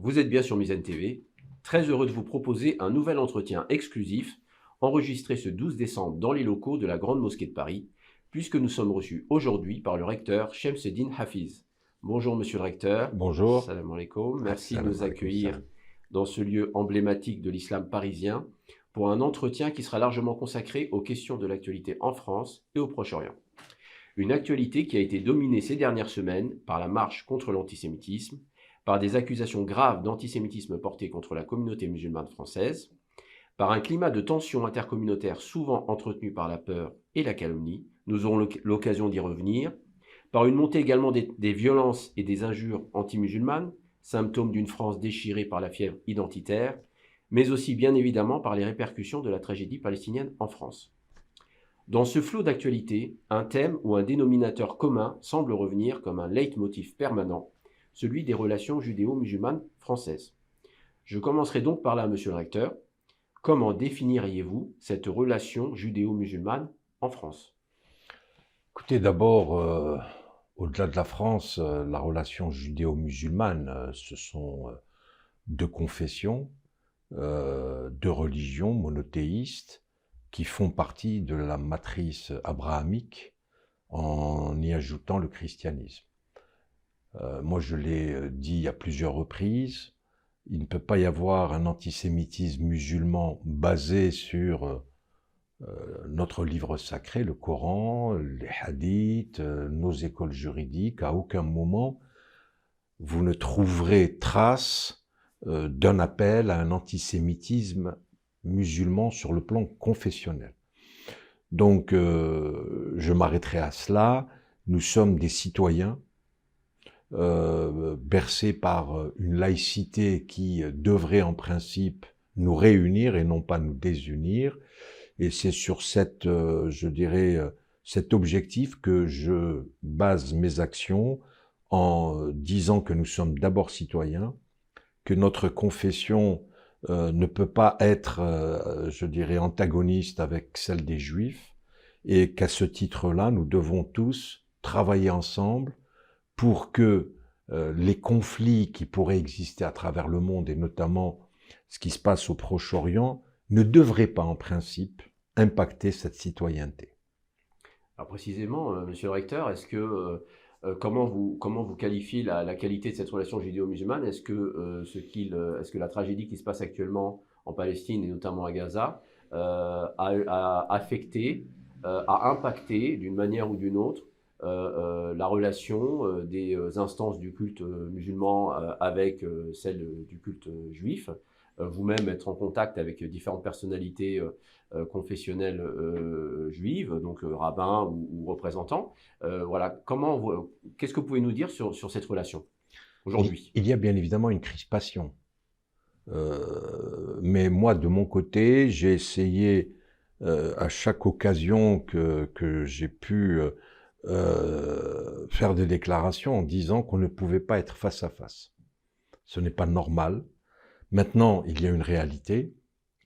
Vous êtes bien sur Mizane TV. Très heureux de vous proposer un nouvel entretien exclusif enregistré ce 12 décembre dans les locaux de la Grande Mosquée de Paris, puisque nous sommes reçus aujourd'hui par le recteur Shemseddine Hafiz. Bonjour monsieur le recteur. Bonjour. Salam alaikum. Merci de Assalamu nous alaikum accueillir salam. dans ce lieu emblématique de l'islam parisien pour un entretien qui sera largement consacré aux questions de l'actualité en France et au Proche-Orient. Une actualité qui a été dominée ces dernières semaines par la marche contre l'antisémitisme, par des accusations graves d'antisémitisme portées contre la communauté musulmane française, par un climat de tension intercommunautaire souvent entretenu par la peur et la calomnie, nous aurons l'occasion d'y revenir, par une montée également des violences et des injures anti-musulmanes, symptômes d'une France déchirée par la fièvre identitaire, mais aussi bien évidemment par les répercussions de la tragédie palestinienne en France. Dans ce flot d'actualité, un thème ou un dénominateur commun semble revenir comme un leitmotiv permanent, celui des relations judéo-musulmanes françaises. Je commencerai donc par là, monsieur le recteur. Comment définiriez-vous cette relation judéo-musulmane en France? Écoutez, d'abord, au-delà de la France, la relation judéo-musulmane, ce sont deux confessions, deux religions monothéistes qui font partie de la matrice abrahamique en y ajoutant le christianisme. Moi, je l'ai dit à plusieurs reprises, il ne peut pas y avoir un antisémitisme musulman basé sur notre livre sacré, le Coran, les hadiths, nos écoles juridiques. À aucun moment, vous ne trouverez trace d'un appel à un antisémitisme musulman sur le plan confessionnel. Donc, je m'arrêterai à cela. Nous sommes des citoyens bercés par une laïcité qui devrait en principe nous réunir et non pas nous désunir. Et c'est sur cette, cet objectif que je base mes actions en disant que nous sommes d'abord citoyens, que notre confession ne peut pas être, antagoniste avec celle des Juifs, et qu'à ce titre-là, nous devons tous travailler ensemble pour que les conflits qui pourraient exister à travers le monde, et notamment ce qui se passe au Proche-Orient, ne devraient pas en principe impacter cette citoyenneté. Alors précisément, monsieur le recteur, est-ce que comment vous qualifiez la qualité de cette relation judéo-musulmane? Est-ce que est-ce que la tragédie qui se passe actuellement en Palestine et notamment à Gaza a affecté, a impacté d'une manière ou d'une autre la relation des instances du culte musulman avec celle du culte juif? Vous-même être en contact avec différentes personnalités confessionnelles juives, donc rabbins ou représentants. Voilà, qu'est-ce que vous pouvez nous dire sur cette relation aujourd'hui? Il y a bien évidemment une crispation. Mais moi, de mon côté, j'ai essayé à chaque occasion que j'ai pu faire des déclarations en disant qu'on ne pouvait pas être face à face. Ce n'est pas normal. Maintenant, il y a une réalité.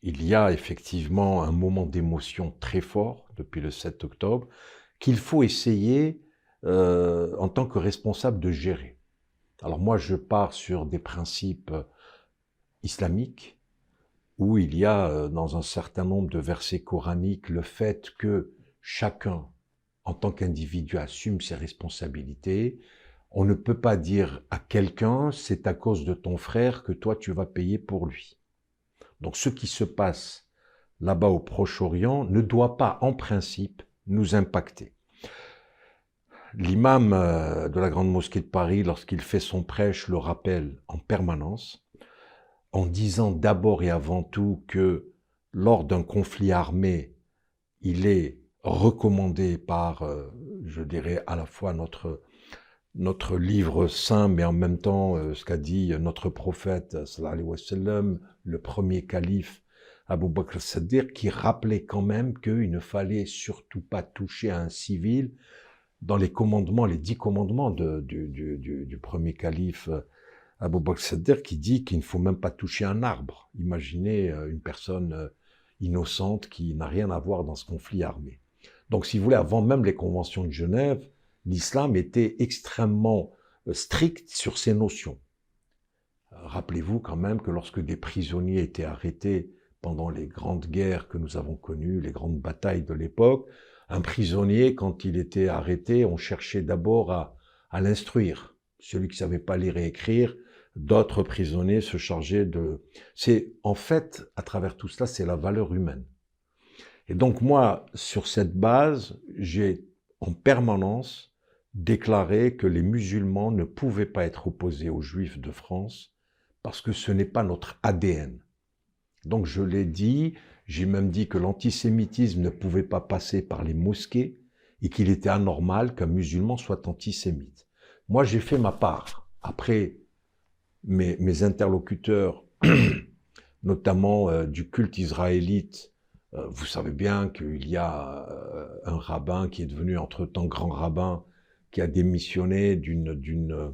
Il y a effectivement un moment d'émotion très fort depuis le 7 octobre qu'il faut essayer, en tant que responsable, de gérer. Alors moi, je pars sur des principes islamiques où il y a, dans un certain nombre de versets coraniques, le fait que chacun, en tant qu'individu, assume ses responsabilités. On ne peut pas dire à quelqu'un, c'est à cause de ton frère que toi tu vas payer pour lui. Donc ce qui se passe là-bas au Proche-Orient ne doit pas, en principe, nous impacter. L'imam de la Grande Mosquée de Paris, lorsqu'il fait son prêche, le rappelle en permanence, en disant d'abord et avant tout que lors d'un conflit armé, il est recommandé par, à la fois notre livre saint, mais en même temps ce qu'a dit notre prophète, sallallahu alayhi wa sallam, le premier calife, Abu Bakr as-Siddiq, qui rappelait quand même qu'il ne fallait surtout pas toucher à un civil dans les commandements, les 10 commandements du premier calife Abu Bakr as-Siddiq, qui dit qu'il ne faut même pas toucher un arbre. Imaginez une personne innocente qui n'a rien à voir dans ce conflit armé. Donc, si vous voulez, avant même les conventions de Genève, l'islam était extrêmement strict sur ces notions. Rappelez-vous quand même que lorsque des prisonniers étaient arrêtés pendant les grandes guerres que nous avons connues, les grandes batailles de l'époque, un prisonnier, quand il était arrêté, on cherchait d'abord à l'instruire. Celui qui ne savait pas lire et écrire, d'autres prisonniers se chargeaient de... C'est, en fait, à travers tout cela, c'est la valeur humaine. Et donc moi, sur cette base, j'ai en permanence déclaré que les musulmans ne pouvaient pas être opposés aux juifs de France parce que ce n'est pas notre ADN. Donc je l'ai dit, j'ai même dit que l'antisémitisme ne pouvait pas passer par les mosquées et qu'il était anormal qu'un musulman soit antisémite. Moi, j'ai fait ma part. Après, mes interlocuteurs, notamment du culte israélite, vous savez bien qu'il y a un rabbin qui est devenu entre-temps grand rabbin, qui a démissionné d'une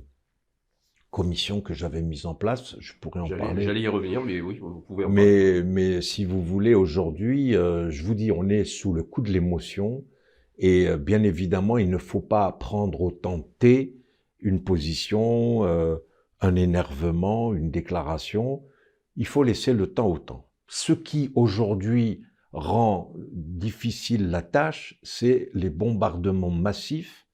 commission que j'avais mise en place. Je pourrais en parler. J'allais y revenir, mais oui, vous pouvez en parler. Mais si vous voulez, aujourd'hui, je vous dis, on est sous le coup de l'émotion. Et bien évidemment, il ne faut pas prendre au thé une position, un énervement, une déclaration. Il faut laisser le temps au temps. Ce qui aujourd'hui rend difficile la tâche, c'est les bombardements massifs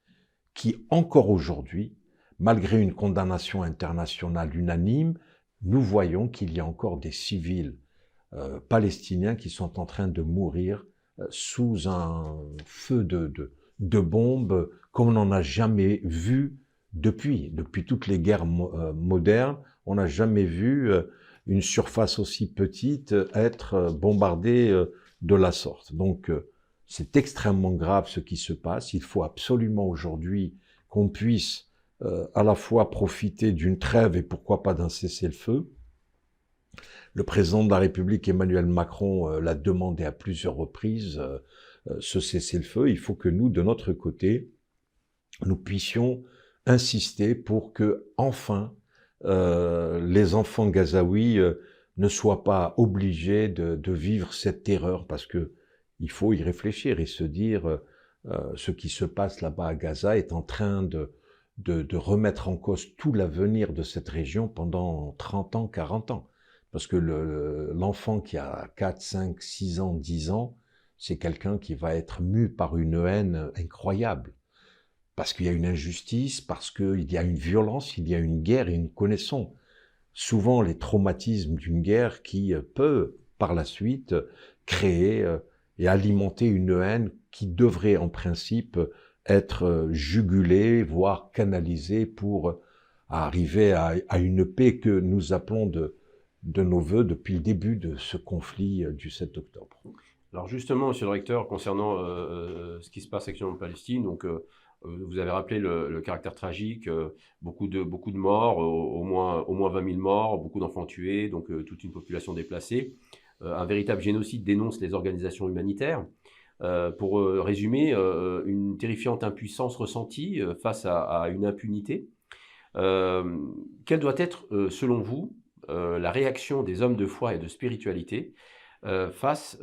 qui, encore aujourd'hui, malgré une condamnation internationale unanime, nous voyons qu'il y a encore des civils palestiniens qui sont en train de mourir sous un feu de bombes comme on n'en a jamais vu depuis toutes les guerres modernes. On n'a jamais vu une surface aussi petite être bombardée de la sorte. Donc c'est extrêmement grave ce qui se passe. Il faut absolument aujourd'hui qu'on puisse à la fois profiter d'une trêve et pourquoi pas d'un cessez-le-feu. Le président de la République, Emmanuel Macron, l'a demandé à plusieurs reprises, ce cessez-le-feu. Il faut que nous, de notre côté, nous puissions insister pour que, enfin, les enfants gazaouis ne soient pas obligés de vivre cette terreur, parce que il faut y réfléchir et se dire ce qui se passe là-bas à Gaza est en train de remettre en cause tout l'avenir de cette région pendant 30 ans, 40 ans. Parce que l'enfant qui a 4, 5, 6 ans, 10 ans, c'est quelqu'un qui va être mu par une haine incroyable. Parce qu'il y a une injustice, parce qu'il y a une violence, il y a une guerre et nous connaissons souvent les traumatismes d'une guerre qui peut, par la suite, créer et alimenter une haine qui devrait en principe être jugulée, voire canalisée pour arriver à une paix que nous appelons de nos voeux depuis le début de ce conflit du 7 octobre. Alors justement, monsieur le recteur, concernant ce qui se passe actuellement en Palestine, donc vous avez rappelé le caractère tragique, beaucoup de morts, au moins 20 000 morts, beaucoup d'enfants tués, donc toute une population déplacée. Un véritable génocide dénonce les organisations humanitaires. Pour résumer, une terrifiante impuissance ressentie face à une impunité. Quelle doit être, selon vous, la réaction des hommes de foi et de spiritualité face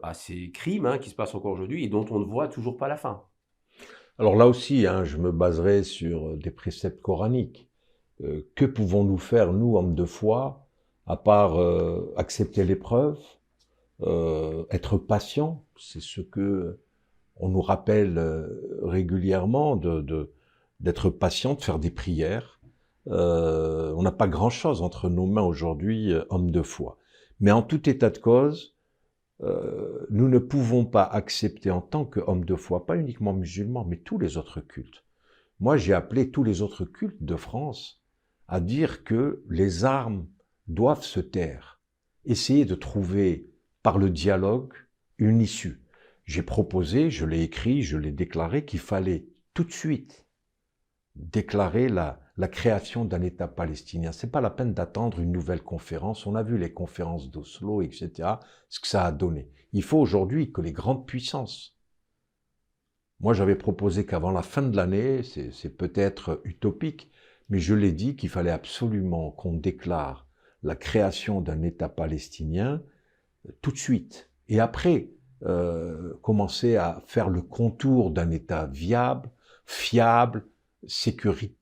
à ces crimes qui se passent encore aujourd'hui et dont on ne voit toujours pas la fin? Alors là aussi, je me baserai sur des préceptes coraniques. Que pouvons-nous faire, nous, hommes de foi, à part accepter l'épreuve, être patient, c'est ce que on nous rappelle régulièrement, d'être patient, de faire des prières. On n'a pas grand-chose entre nos mains aujourd'hui, hommes de foi. Mais en tout état de cause, nous ne pouvons pas accepter en tant qu'hommes de foi, pas uniquement musulmans, mais tous les autres cultes. Moi, j'ai appelé tous les autres cultes de France à dire que les armes doivent se taire. Essayer de trouver, par le dialogue, une issue. J'ai proposé, je l'ai écrit, je l'ai déclaré qu'il fallait tout de suite déclarer la création d'un État palestinien. C'est pas la peine d'attendre une nouvelle conférence. On a vu les conférences d'Oslo, etc., ce que ça a donné. Il faut aujourd'hui que les grandes puissances... Moi, j'avais proposé qu'avant la fin de l'année, c'est peut-être utopique, mais je l'ai dit qu'il fallait absolument qu'on déclare la création d'un État palestinien tout de suite. Et après, commencer à faire le contour d'un État viable, fiable,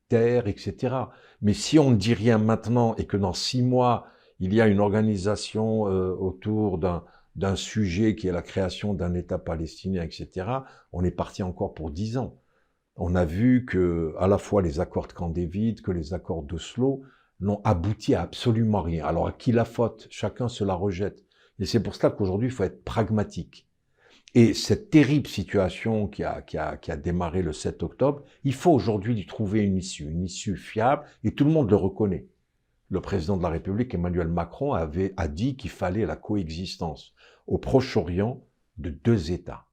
terre, etc. Mais si on ne dit rien maintenant et que dans 6 mois, il y a une organisation autour d'un sujet qui est la création d'un État palestinien, etc., on est parti encore pour 10 ans. On a vu que à la fois les accords de Camp David, que les accords d'Oslo n'ont abouti à absolument rien. Alors à qui la faute? Chacun se la rejette. Et c'est pour cela qu'aujourd'hui, il faut être pragmatique. Et cette terrible situation qui a démarré le 7 octobre, il faut aujourd'hui lui trouver une issue fiable, et tout le monde le reconnaît. Le président de la République, Emmanuel Macron, a dit qu'il fallait la coexistence au Proche-Orient de 2 États.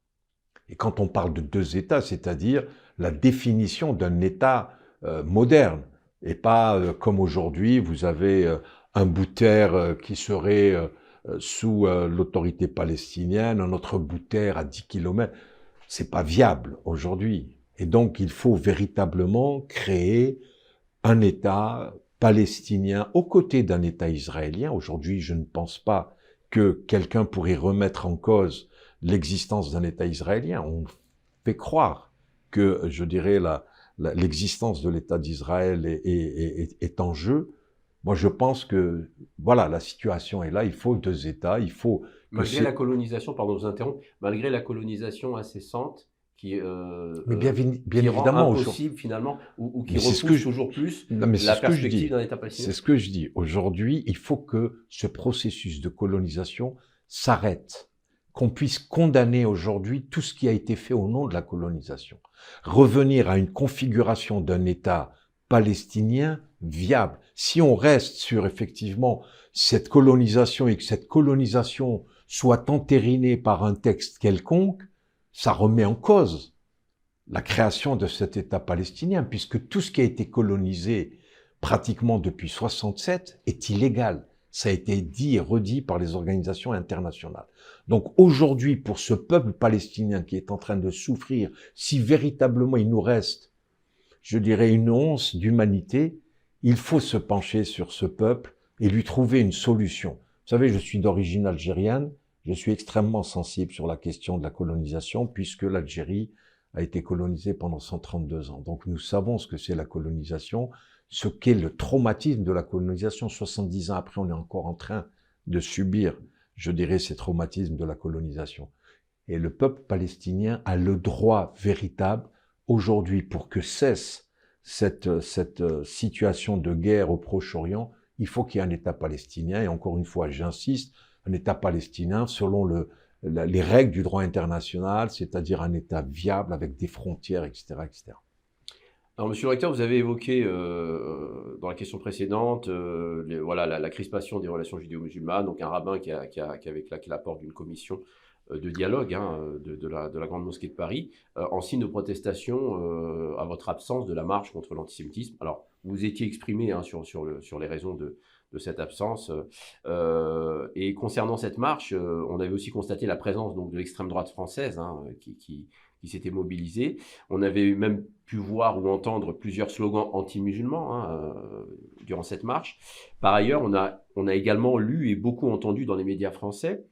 Et quand on parle de 2 États, c'est-à-dire la définition d'un État moderne, et pas comme aujourd'hui, vous avez un bout de terre qui serait sous l'autorité palestinienne, un autre bout de terre à 10 kilomètres. C'est pas viable aujourd'hui. Et donc, il faut véritablement créer un État palestinien aux côtés d'un État israélien. Aujourd'hui, je ne pense pas que quelqu'un pourrait remettre en cause l'existence d'un État israélien. On fait croire que, je dirais, l'existence de l'État d'Israël est en jeu. Moi, je pense que, voilà, la situation est là, il faut 2 États, il faut... Malgré la colonisation, pardon, je vous interromps, malgré la colonisation incessante qui Mais bien qui rend évidemment, impossible finalement, ou qui mais c'est ce repousse toujours plus non, mais c'est la ce que je perspective dis. d'un État palestinien. C'est ce que je dis. Aujourd'hui, il faut que ce processus de colonisation s'arrête, qu'on puisse condamner aujourd'hui tout ce qui a été fait au nom de la colonisation. Revenir à une configuration d'un État palestinien viable. Si on reste sur effectivement cette colonisation et que cette colonisation soit entérinée par un texte quelconque, ça remet en cause la création de cet État palestinien, puisque tout ce qui a été colonisé pratiquement depuis 67 est illégal. Ça a été dit et redit par les organisations internationales. Donc aujourd'hui, pour ce peuple palestinien qui est en train de souffrir, si véritablement il nous reste, je dirais, une once d'humanité, il faut se pencher sur ce peuple et lui trouver une solution. Vous savez, je suis d'origine algérienne, je suis extrêmement sensible sur la question de la colonisation, puisque l'Algérie a été colonisée pendant 132 ans. Donc nous savons ce que c'est la colonisation, ce qu'est le traumatisme de la colonisation. 70 ans après, on est encore en train de subir, je dirais, ces traumatismes de la colonisation. Et le peuple palestinien a le droit véritable, aujourd'hui, pour que cesse cette situation de guerre au Proche-Orient, il faut qu'il y ait un État palestinien. Et encore une fois, j'insiste, un État palestinien selon les règles du droit international, c'est-à-dire un État viable avec des frontières, etc., etc. Alors, monsieur le recteur, vous avez évoqué dans la question précédente voilà, la crispation des relations judéo-musulmanes, donc un rabbin qui avait claqué la porte d'une commission de dialogue de la Grande Mosquée de Paris, en signe de protestation à votre absence de la marche contre l'antisémitisme. Alors, vous étiez exprimé sur les raisons de cette absence. Et concernant cette marche, on avait aussi constaté la présence donc, de l'extrême droite française qui s'était mobilisée. On avait même pu voir ou entendre plusieurs slogans anti-musulmans durant cette marche. Par ailleurs, on a également lu et beaucoup entendu dans les médias français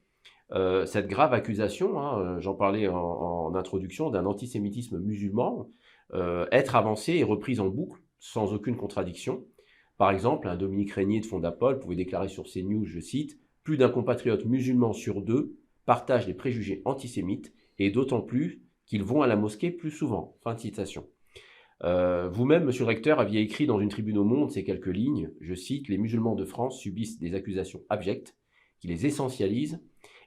cette grave accusation, j'en parlais en introduction, d'un antisémitisme musulman, être avancée et reprise en boucle sans aucune contradiction. Par exemple, un Dominique Régnier de Fondapol pouvait déclarer sur CNews, je cite, « Plus d'un compatriote musulman sur 2 partage des préjugés antisémites et d'autant plus qu'ils vont à la mosquée plus souvent. » Fin de citation. Vous-même, monsieur le recteur, aviez écrit dans une tribune au Monde ces quelques lignes, je cite, « Les musulmans de France subissent des accusations abjectes qui les essentialisent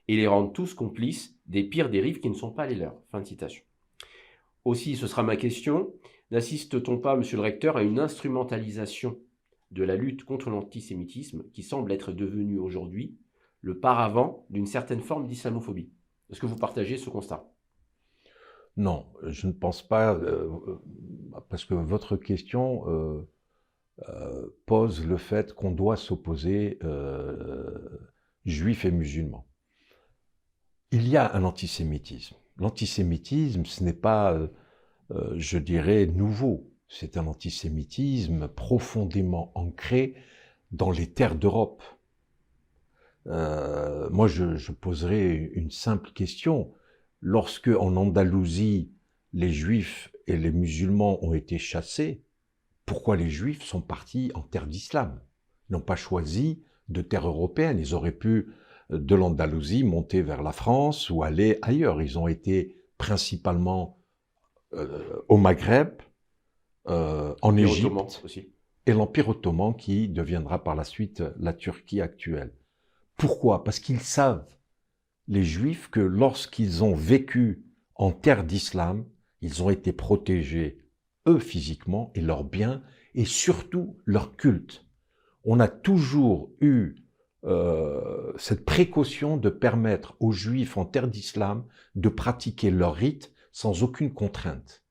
et les rendent tous complices des pires dérives qui ne sont pas les leurs. » Fin de citation. Aussi, ce sera ma question, n'assiste-t-on pas, monsieur le recteur, à une instrumentalisation de la lutte contre l'antisémitisme qui semble être devenue aujourd'hui le paravent d'une certaine forme d'islamophobie? Est-ce que vous partagez ce constat? Non, je ne pense pas, parce que votre question pose le fait qu'on doit s'opposer juifs et musulmans. Il y a un antisémitisme. L'antisémitisme, ce n'est pas, je dirais, nouveau. C'est un antisémitisme profondément ancré dans les terres d'Europe. Moi, je poserai une simple question. Lorsque, en Andalousie, les juifs et les musulmans ont été chassés, pourquoi les Juifs sont partis en terre d'islam. Ils n'ont pas choisi de terre européenne. Ils auraient pu, de l'Andalousie, monter vers la France ou aller ailleurs. Ils ont été principalement au Maghreb, en Égypte, aussi. Et l'Empire ottoman qui deviendra par la suite la Turquie actuelle. Pourquoi? Parce qu'ils savent, les Juifs, que lorsqu'ils ont vécu en terre d'islam, ils ont été protégés, eux physiquement, et leurs biens, et surtout leur culte. On a toujours eu cette précaution de permettre aux Juifs en terre d'islam de pratiquer leurs rites sans aucune contrainte.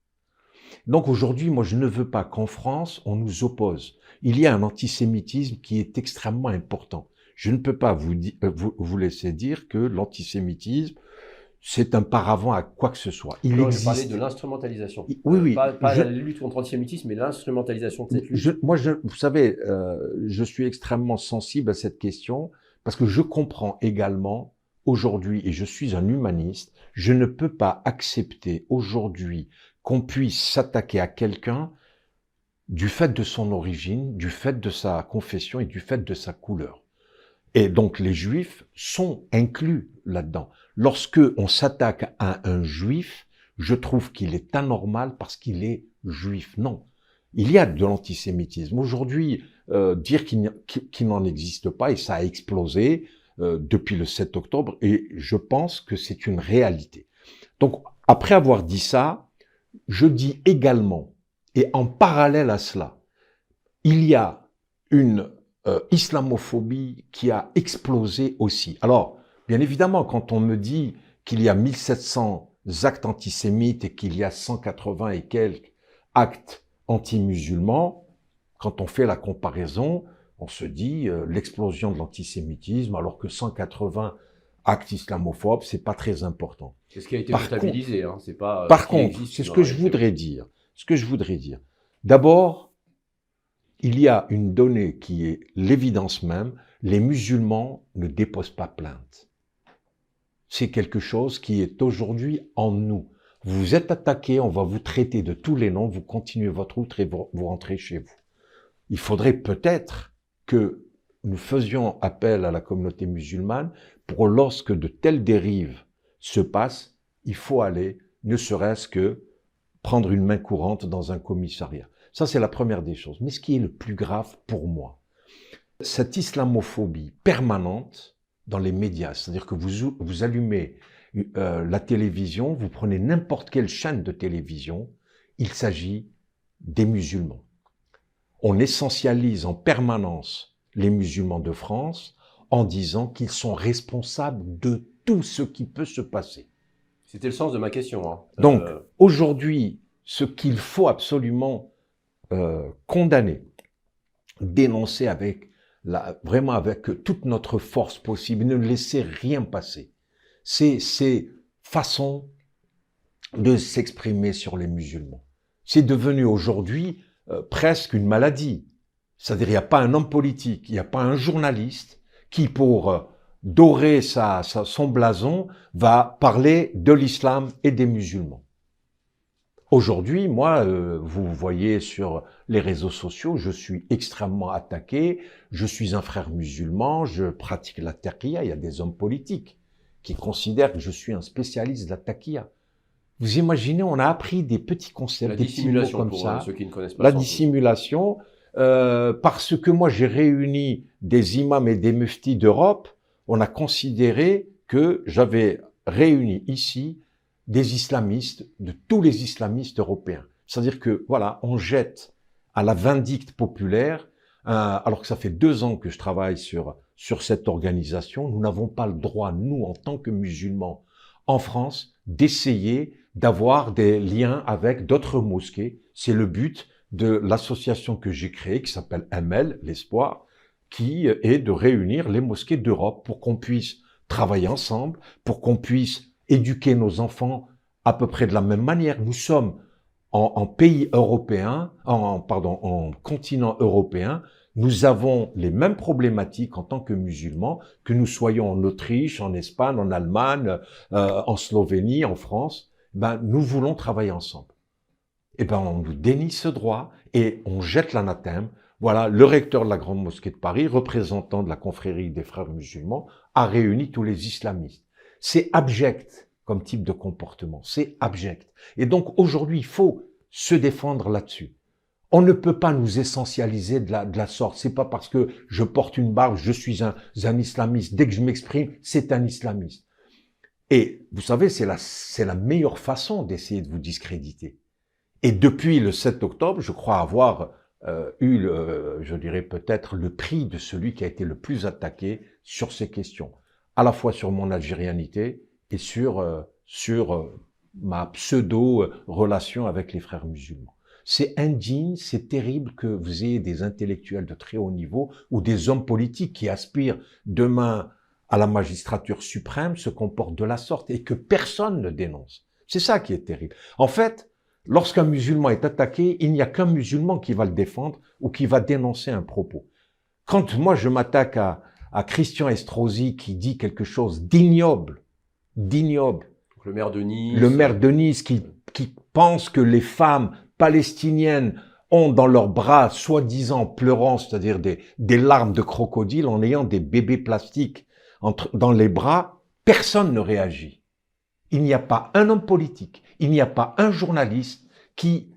Donc aujourd'hui, moi je ne veux pas qu'en France, on nous oppose. Il y a un antisémitisme qui est extrêmement important. Je ne peux pas vous laisser dire que l'antisémitisme, c'est un paravent à quoi que ce soit. Il existe. Je parlais de l'instrumentalisation. Oui. Pas la lutte contre l'antisémitisme, mais l'instrumentalisation de cette lutte. Vous savez, je suis extrêmement sensible à cette question parce que je comprends également aujourd'hui, et je suis un humaniste, je ne peux pas accepter aujourd'hui qu'on puisse s'attaquer à quelqu'un du fait de son origine, du fait de sa confession et du fait de sa couleur. Et donc les Juifs sont inclus là-dedans. Lorsque on s'attaque à un Juif, je trouve qu'il est anormal parce qu'il est Juif. Non, il y a de l'antisémitisme. Aujourd'hui, dire qu'il n'en existe pas, et ça a explosé depuis le 7 octobre, et je pense que c'est une réalité. Donc, après avoir dit ça, je dis également, et en parallèle à cela, il y a une islamophobie qui a explosé aussi. Alors, bien évidemment, quand on me dit qu'il y a 1700 actes antisémites et qu'il y a 180 et quelques actes anti-musulmans, quand on fait la comparaison, on se dit l'explosion de l'antisémitisme, alors que 180 actes islamophobes, c'est pas très important. C'est ce qui a été comptabilisé, hein. C'est pas. Par contre, c'est ce que je voudrais dire. Ce que je voudrais dire. D'abord, il y a une donnée qui est l'évidence même, les musulmans ne déposent pas plainte. C'est quelque chose qui est aujourd'hui en nous. Vous vous êtes attaqué, on va vous traiter de tous les noms, vous continuez votre route et vous rentrez chez vous. Il faudrait peut-être que nous faisions appel à la communauté musulmane pour lorsque de telles dérives se passent, il faut aller, ne serait-ce que prendre une main courante dans un commissariat. Ça, c'est la première des choses. Mais ce qui est le plus grave pour moi, cette islamophobie permanente dans les médias, c'est-à-dire que vous allumez la télévision, vous prenez n'importe quelle chaîne de télévision, il s'agit des musulmans. On essentialise en permanence les musulmans de France en disant qu'ils sont responsables de tout ce qui peut se passer. C'était le sens de ma question. Hein. Donc, aujourd'hui, ce qu'il faut absolument condamner, dénoncer vraiment avec toute notre force possible, ne laisser rien passer, c'est ces façons de s'exprimer sur les musulmans. C'est devenu aujourd'hui presque une maladie. C'est-à-dire, il n'y a pas un homme politique, il n'y a pas un journaliste qui, pour dorer son blason, va parler de l'islam et des musulmans. Aujourd'hui, moi, vous voyez sur les réseaux sociaux, je suis extrêmement attaqué, je suis un frère musulman, je pratique la taqiyya. Il y a des hommes politiques qui considèrent que je suis un spécialiste de la taqiyya. Vous imaginez, on a appris des petits concepts, des petits mots comme ça. Ceux qui ne connaissent pas la dissimulation, parce que moi j'ai réuni des imams et des muftis d'Europe, on a considéré que j'avais réuni ici des islamistes, de tous les islamistes européens. C'est-à-dire que, voilà, on jette à la vindicte populaire, alors que ça fait 2 ans que je travaille sur cette organisation, nous n'avons pas le droit, nous, en tant que musulmans en France, d'essayer d'avoir des liens avec d'autres mosquées. C'est le but de l'association que j'ai créée, qui s'appelle ML, l'Espoir, qui est de réunir les mosquées d'Europe pour qu'on puisse travailler ensemble, pour qu'on puisse éduquer nos enfants à peu près de la même manière. Nous sommes en pays européen, en continent européen, nous avons les mêmes problématiques en tant que musulmans, que nous soyons en Autriche, en Espagne, en Allemagne, en Slovénie, en France. Nous voulons travailler ensemble. eh ben, on nous dénie ce droit et on jette l'anathème. Voilà, le recteur de la Grande Mosquée de Paris, représentant de la confrérie des frères musulmans, a réuni tous les islamistes. C'est abject comme type de comportement, c'est abject. Et donc aujourd'hui, il faut se défendre là-dessus. On ne peut pas nous essentialiser de la sorte. C'est pas parce que je porte une barbe, je suis un islamiste. Dès que je m'exprime, c'est un islamiste. Et vous savez, c'est la meilleure façon d'essayer de vous discréditer. Et depuis le 7 octobre, je crois avoir je dirais peut-être le prix de celui qui a été le plus attaqué sur ces questions, à la fois sur mon algérianité et sur ma pseudo-relation avec les frères musulmans. C'est indigne, c'est terrible que vous ayez des intellectuels de très haut niveau ou des hommes politiques qui aspirent demain à la magistrature suprême se comportent de la sorte et que personne ne dénonce. C'est ça qui est terrible. En fait, lorsqu'un musulman est attaqué, il n'y a qu'un musulman qui va le défendre ou qui va dénoncer un propos. Quand moi je m'attaque à Christian Estrosi qui dit quelque chose d'ignoble, Le maire de Nice. Le maire de Nice qui pense que les femmes palestiniennes ont dans leurs bras, soi-disant pleurant, c'est-à-dire des larmes de crocodile en ayant des bébés plastiques dans les bras, personne ne réagit. Il n'y a pas un homme politique, il n'y a pas un journaliste qui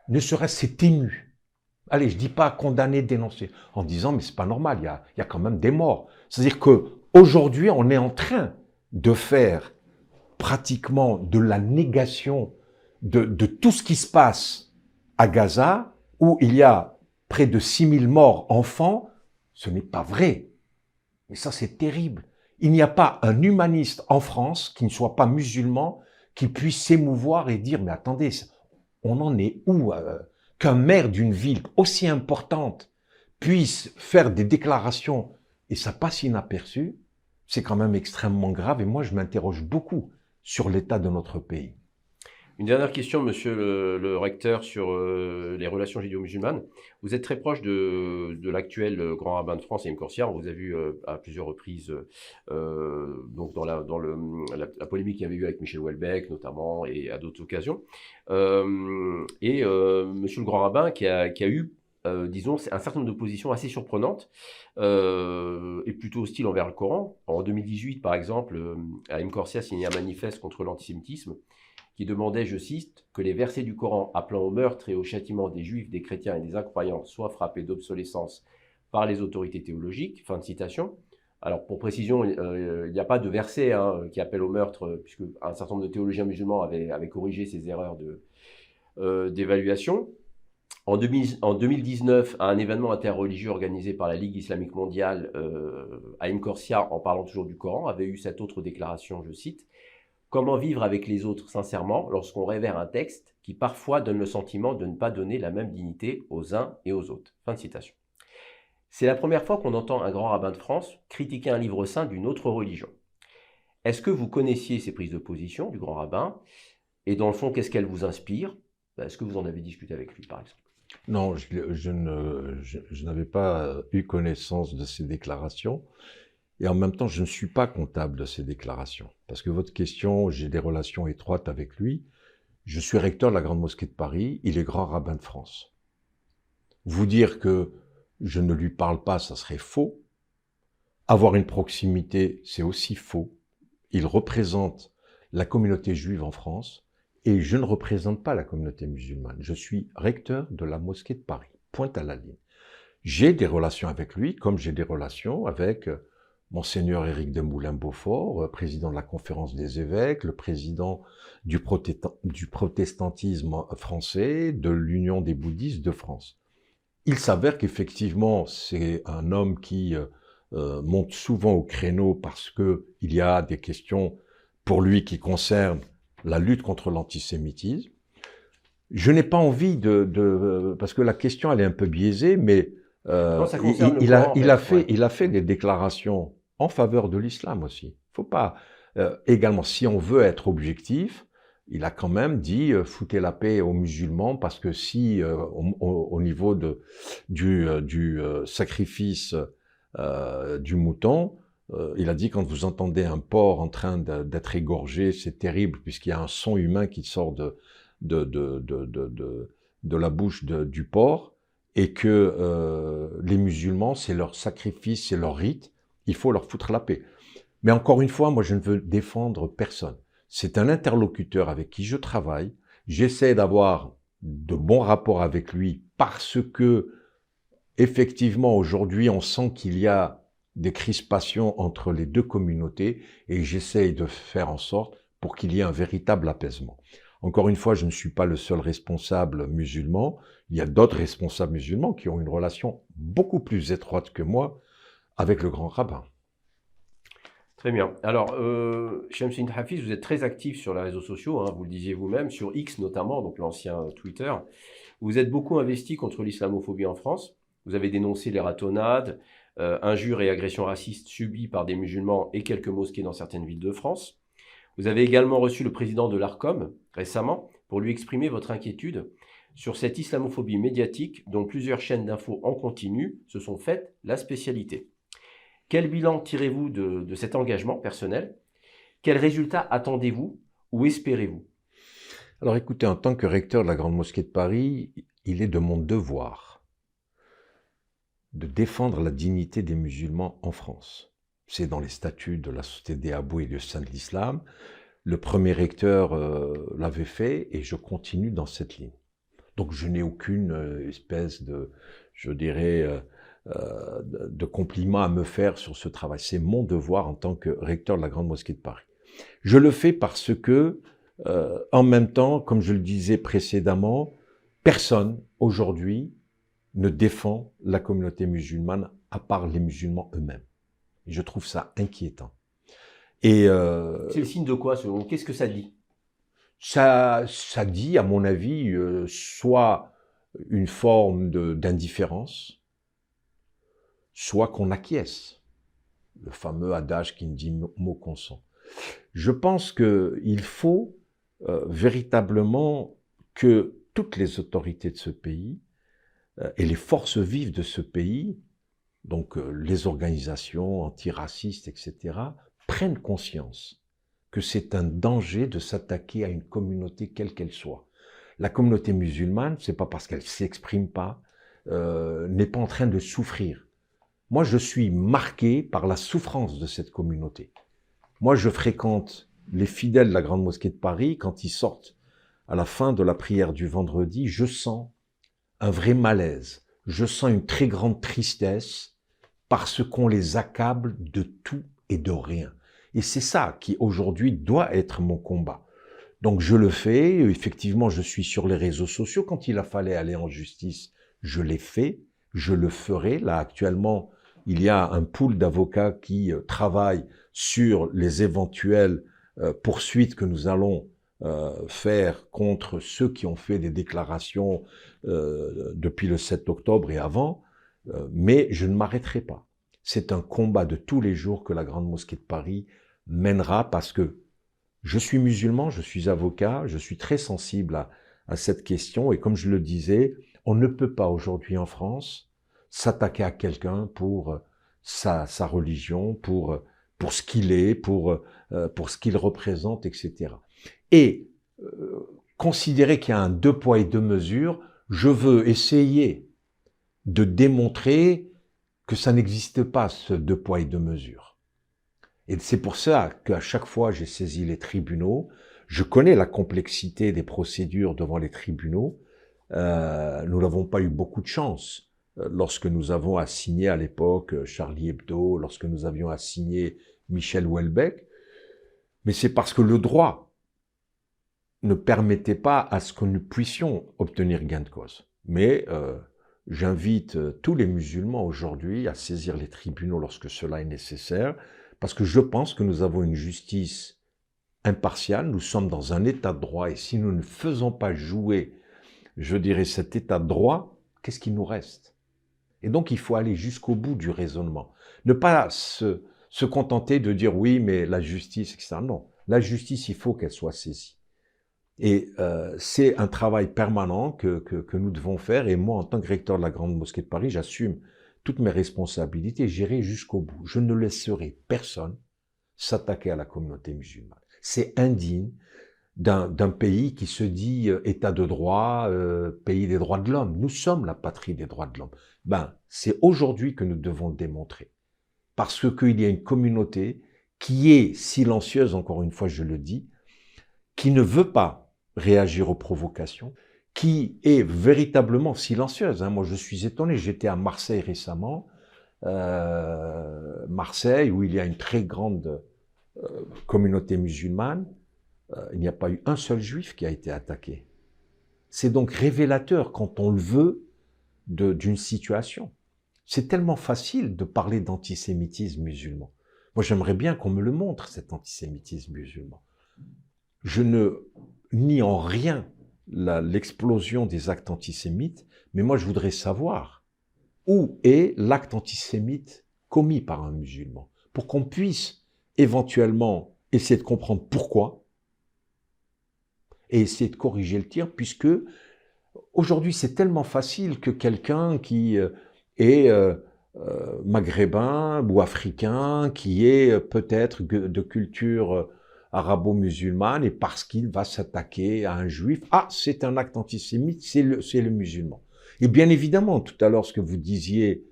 ne serait-ce s'est ému. Allez, je dis pas condamner, dénoncer, en disant mais c'est pas normal, il y a quand même des morts. C'est-à-dire que aujourd'hui, on est en train de faire pratiquement de la négation de tout ce qui se passe à Gaza, où il y a près de 6000 morts enfants. Ce n'est pas vrai. Et ça, c'est terrible. Il n'y a pas un humaniste en France qui ne soit pas musulman qui puisse s'émouvoir et dire « Mais attendez, on en est où qu'un maire d'une ville aussi importante puisse faire des déclarations et ça passe inaperçu ?» C'est quand même extrêmement grave et moi, je m'interroge beaucoup sur l'état de notre pays. Une dernière question, monsieur le recteur, sur les relations judéo-musulmanes. Vous êtes très proche de l'actuel grand rabbin de France, Haïm Korsia. On vous a vu à plusieurs reprises donc dans la polémique qu'il y avait eu avec Michel Houellebecq, notamment, et à d'autres occasions. Monsieur le grand rabbin qui a eu, disons, un certain nombre de positions assez surprenantes et plutôt hostiles envers le Coran. En 2018, par exemple, Haïm Korsia signait un manifeste contre l'antisémitisme qui demandait, je cite, que les versets du Coran appelant au meurtre et au châtiment des juifs, des chrétiens et des incroyants soient frappés d'obsolescence par les autorités théologiques. Fin de citation. Alors, pour précision, il n'y a pas de verset qui appelle au meurtre, puisque un certain nombre de théologiens musulmans avaient corrigé ces erreurs d'évaluation. En 2019, à un événement interreligieux organisé par la Ligue islamique mondiale, Haïm Korsia, en parlant toujours du Coran, avait eu cette autre déclaration, je cite, « Comment vivre avec les autres sincèrement lorsqu'on révère un texte qui parfois donne le sentiment de ne pas donner la même dignité aux uns et aux autres ?» Fin de citation. C'est la première fois qu'on entend un grand rabbin de France critiquer un livre saint d'une autre religion. Est-ce que vous connaissiez ces prises de position du grand rabbin? Et dans le fond, qu'est-ce qu'elles vous inspirent? Est-ce que vous en avez discuté avec lui, par exemple? Non, je n'avais pas eu connaissance de ces déclarations. Et en même temps, je ne suis pas comptable de ces déclarations. Parce que votre question, j'ai des relations étroites avec lui. Je suis recteur de la Grande Mosquée de Paris. Il est grand rabbin de France. Vous dire que je ne lui parle pas, ça serait faux. Avoir une proximité, c'est aussi faux. Il représente la communauté juive en France et je ne représente pas la communauté musulmane. Je suis recteur de la Mosquée de Paris. Point à la ligne. J'ai des relations avec lui, comme j'ai des relations avec Monseigneur Éric de Moulin-Beaufort, président de la Conférence des évêques, le président du protestantisme français, de l'Union des bouddhistes de France. Il s'avère qu'effectivement, c'est un homme qui monte souvent au créneau parce que il y a des questions pour lui qui concernent la lutte contre l'antisémitisme. Je n'ai pas envie parce que la question elle est un peu biaisée, mais il a fait des déclarations en faveur de l'islam aussi. Faut pas également, si on veut être objectif, il a quand même dit foutez la paix aux musulmans parce que si au niveau du sacrifice du mouton, il a dit quand vous entendez un porc en train d'être égorgé, c'est terrible puisqu'il y a un son humain qui sort de la bouche du porc, et que les musulmans, c'est leur sacrifice, c'est leur rite, il faut leur foutre la paix. Mais encore une fois, moi, je ne veux défendre personne. C'est un interlocuteur avec qui je travaille. J'essaie d'avoir de bons rapports avec lui parce que, effectivement, aujourd'hui, on sent qu'il y a des crispations entre les deux communautés et j'essaie de faire en sorte pour qu'il y ait un véritable apaisement. Encore une fois, je ne suis pas le seul responsable musulman. Il y a d'autres responsables musulmans qui ont une relation beaucoup plus étroite que moi avec le grand rabbin. Très bien. Alors, Shamsuddin Hafiz, vous êtes très actif sur les réseaux sociaux, hein, vous le disiez vous-même, sur X notamment, donc l'ancien Twitter. Vous êtes beaucoup investi contre l'islamophobie en France. Vous avez dénoncé les ratonnades, injures et agressions racistes subies par des musulmans et quelques mosquées dans certaines villes de France. Vous avez également reçu le président de l'ARCOM récemment pour lui exprimer votre inquiétude sur cette islamophobie médiatique dont plusieurs chaînes d'infos en continu se sont faites la spécialité. Quel bilan tirez-vous de cet engagement personnel? Quels résultats attendez-vous ou espérez-vous? Alors écoutez, en tant que recteur de la Grande Mosquée de Paris, il est de mon devoir de défendre la dignité des musulmans en France. C'est dans les statuts de la Société des Abou et du Saint de l'Islam. Le premier recteur l'avait fait et je continue dans cette ligne. Donc je n'ai aucune espèce de, je dirais, de compliments à me faire sur ce travail. C'est mon devoir en tant que recteur de la Grande Mosquée de Paris. Je le fais parce que, en même temps, comme je le disais précédemment, personne aujourd'hui ne défend la communauté musulmane à part les musulmans eux-mêmes. Et je trouve ça inquiétant. Et c'est le signe de quoi selon vous? Qu'est-ce que ça dit? Ça dit, à mon avis, soit une forme d'indifférence, soit qu'on acquiesce. Le fameux adage qui ne dit mot consent. Je pense qu'il faut véritablement que toutes les autorités de ce pays et les forces vives de ce pays, donc les organisations antiracistes, etc., prennent conscience que c'est un danger de s'attaquer à une communauté quelle qu'elle soit. La communauté musulmane, c'est pas parce qu'elle ne s'exprime pas, n'est pas en train de souffrir. Moi, je suis marqué par la souffrance de cette communauté. Moi, je fréquente les fidèles de la Grande Mosquée de Paris. Quand ils sortent à la fin de la prière du vendredi, je sens un vrai malaise. Je sens une très grande tristesse parce qu'on les accable de tout et de rien. Et c'est ça qui, aujourd'hui, doit être mon combat. Donc, je le fais. Effectivement, je suis sur les réseaux sociaux. Quand il a fallu aller en justice, je l'ai fait. Je le ferai. Là, actuellement, il y a un pool d'avocats qui travaillent sur les éventuelles poursuites que nous allons faire contre ceux qui ont fait des déclarations depuis le 7 octobre et avant, mais je ne m'arrêterai pas. C'est un combat de tous les jours que la Grande Mosquée de Paris mènera parce que je suis musulman, je suis avocat, je suis très sensible à cette question et comme je le disais, on ne peut pas aujourd'hui en France s'attaquer à quelqu'un pour sa religion, pour ce qu'il est, pour ce qu'il représente, etc. Et considérer qu'il y a un deux poids et deux mesures, je veux essayer de démontrer que ça n'existe pas, ce deux poids et deux mesures. Et c'est pour ça qu'à chaque fois j'ai saisi les tribunaux, je connais la complexité des procédures devant les tribunaux, nous n'avons pas eu beaucoup de chance lorsque nous avons assigné à l'époque Charlie Hebdo, lorsque nous avions assigné Michel Houellebecq, mais c'est parce que le droit ne permettait pas à ce que nous puissions obtenir gain de cause. Mais j'invite tous les musulmans aujourd'hui à saisir les tribunaux lorsque cela est nécessaire, parce que je pense que nous avons une justice impartiale, nous sommes dans un état de droit, et si nous ne faisons pas jouer, je dirais, cet état de droit, qu'est-ce qu'il nous reste? Et donc il faut aller jusqu'au bout du raisonnement. Ne pas se contenter de dire oui, mais la justice, etc. Non, la justice, il faut qu'elle soit saisie. Et c'est un travail permanent que nous devons faire. Et moi, en tant que recteur de la Grande Mosquée de Paris, j'assume toutes mes responsabilités, j'irai jusqu'au bout. Je ne laisserai personne s'attaquer à la communauté musulmane. C'est indigne. d'un pays qui se dit État de droit, pays des droits de l'homme. Nous sommes la patrie des droits de l'homme. Ben, c'est aujourd'hui que nous devons le démontrer. Parce qu'il y a une communauté qui est silencieuse, encore une fois je le dis, qui ne veut pas réagir aux provocations, qui est véritablement silencieuse. Moi, je suis étonné. J'étais à Marseille récemment, Marseille, où il y a une très grande communauté musulmane. Il n'y a pas eu un seul juif qui a été attaqué. C'est donc révélateur, quand on le veut, d'une situation. C'est tellement facile de parler d'antisémitisme musulman. Moi, j'aimerais bien qu'on me le montre, cet antisémitisme musulman. Je ne nie en rien l'explosion des actes antisémites, mais moi, je voudrais savoir où est l'acte antisémite commis par un musulman, pour qu'on puisse éventuellement essayer de comprendre pourquoi et essayer de corriger le tir, puisque aujourd'hui, c'est tellement facile que quelqu'un qui est maghrébin ou africain, qui est peut-être de culture arabo-musulmane, et parce qu'il va s'attaquer à un juif, c'est un acte antisémite, c'est le musulman. Et bien évidemment, tout à l'heure, ce que vous disiez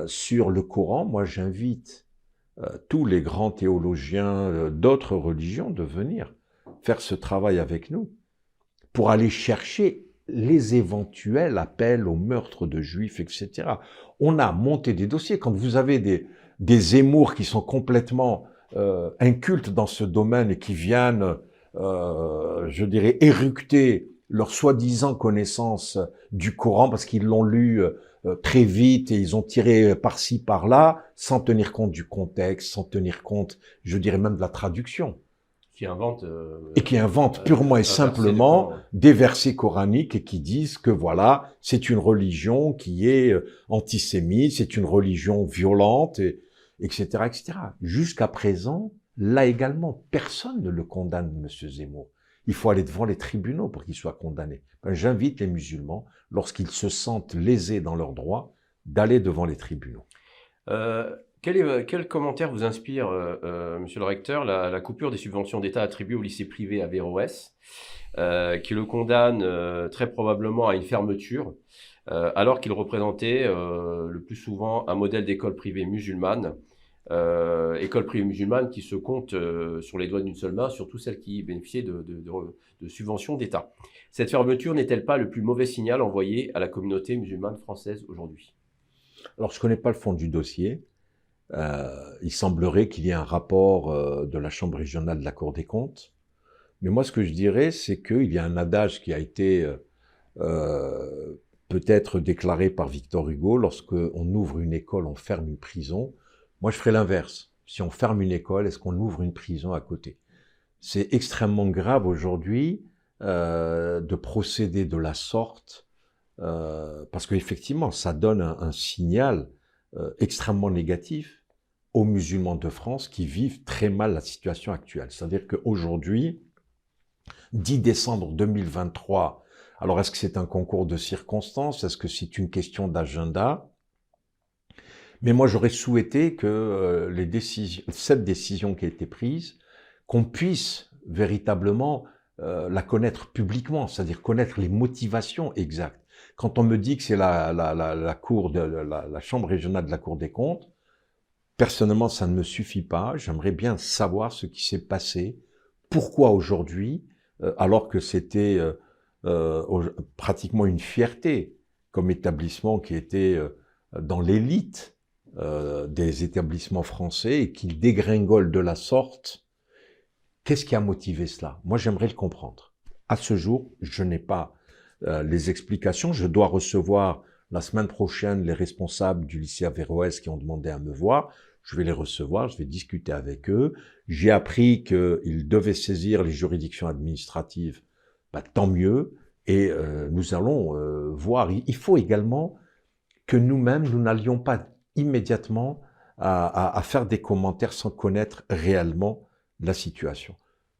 sur le Coran, moi j'invite tous les grands théologiens d'autres religions de venir faire ce travail avec nous, pour aller chercher les éventuels appels au meurtre de juifs, etc. On a monté des dossiers. Quand vous avez des Zemmour qui sont complètement incultes dans ce domaine et qui viennent, je dirais, éructer leur soi-disant connaissance du Coran parce qu'ils l'ont lu très vite et ils ont tiré par-ci, par-là, sans tenir compte du contexte, sans tenir compte, je dirais même de la traduction. Qui invente et qui invente purement et simplement des versets coraniques et qui disent que voilà, c'est une religion qui est antisémite, c'est une religion violente, etc., etc. Jusqu'à présent, là également, personne ne le condamne, M. Zemmour. Il faut aller devant les tribunaux pour qu'il soit condamné. J'invite les musulmans, lorsqu'ils se sentent lésés dans leurs droits, d'aller devant les tribunaux. Quel commentaire vous inspire, monsieur le recteur, la coupure des subventions d'État attribuées au lycée privé Averroès, qui le condamne très probablement à une fermeture, alors qu'il représentait le plus souvent un modèle d'école privée musulmane, école privée musulmane qui se compte sur les doigts d'une seule main, surtout celles qui bénéficiaient de subventions d'État. Cette fermeture n'est-elle pas le plus mauvais signal envoyé à la communauté musulmane française aujourd'hui? Alors, je ne connais pas le fond du dossier. Il semblerait qu'il y ait un rapport de la Chambre régionale de la Cour des comptes. Mais moi, ce que je dirais, c'est qu'il y a un adage qui a été peut-être déclaré par Victor Hugo: lorsqu'on ouvre une école, on ferme une prison. Moi, je ferais l'inverse. Si on ferme une école, est-ce qu'on ouvre une prison à côté? C'est extrêmement grave aujourd'hui de procéder de la sorte, parce qu'effectivement, ça donne un signal extrêmement négatif aux musulmans de France qui vivent très mal la situation actuelle. C'est-à-dire qu'aujourd'hui, 10 décembre 2023, alors est-ce que c'est un concours de circonstances? Est-ce que c'est une question d'agenda? Mais moi, j'aurais souhaité que cette décision qui a été prise, qu'on puisse véritablement la connaître publiquement, c'est-à-dire connaître les motivations exactes. Quand on me dit que c'est la Chambre régionale de la Cour des comptes, personnellement, ça ne me suffit pas. J'aimerais bien savoir ce qui s'est passé. Pourquoi aujourd'hui, alors que c'était pratiquement une fierté comme établissement qui était dans l'élite des établissements français et qui dégringole de la sorte, qu'est-ce qui a motivé cela? Moi, j'aimerais le comprendre. À ce jour, je n'ai pas les explications. Je dois recevoir la semaine prochaine les responsables du lycée Averroès qui ont demandé à me voir. Je vais les recevoir, je vais discuter avec eux. J'ai appris qu'ils devaient saisir les juridictions administratives. Tant mieux. Et nous allons voir. Il faut également que nous-mêmes, nous n'allions pas immédiatement à faire des commentaires sans connaître réellement la situation.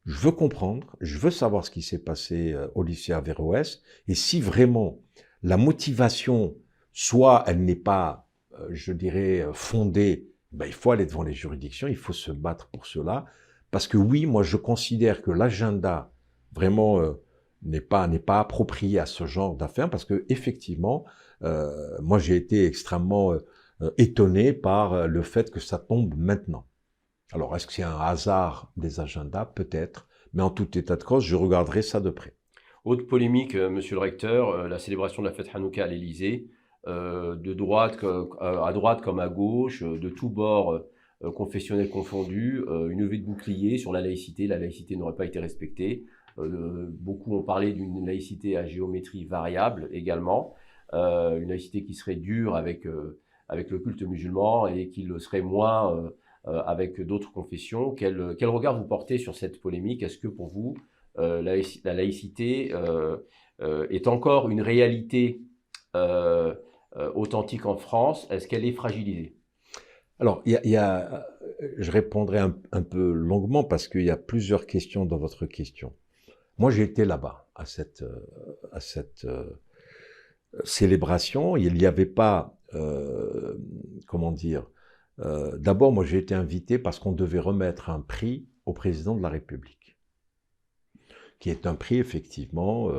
Je veux comprendre, je veux savoir ce qui s'est passé au lycée Averroès, et si vraiment la motivation, soit elle n'est pas, je dirais, fondée, il faut aller devant les juridictions, il faut se battre pour cela, parce que oui, moi je considère que l'agenda vraiment n'est pas approprié à ce genre d'affaires parce que effectivement, moi j'ai été extrêmement étonné par le fait que ça tombe maintenant. Alors est-ce que c'est un hasard des agendas? Peut-être, mais en tout état de cause, je regarderai ça de près. Autre polémique, monsieur le recteur, la célébration de la fête Hanouka à l'Élysée, de droite, à droite comme à gauche, de tous bords confessionnels confondus, une levée de bouclier sur la laïcité n'aurait pas été respectée. Beaucoup ont parlé d'une laïcité à géométrie variable également, une laïcité qui serait dure avec le culte musulman et qui le serait moins avec d'autres confessions. Quel regard vous portez sur cette polémique? Est-ce que pour vous, la laïcité est encore une réalité authentique en France? Est-ce qu'elle est fragilisée? Alors, je répondrai un peu longuement parce qu'il y a plusieurs questions dans votre question. Moi, j'ai été là-bas, à cette célébration. Il n'y avait pas, comment dire, d'abord, moi, j'ai été invité parce qu'on devait remettre un prix au président de la République, qui est un prix, effectivement,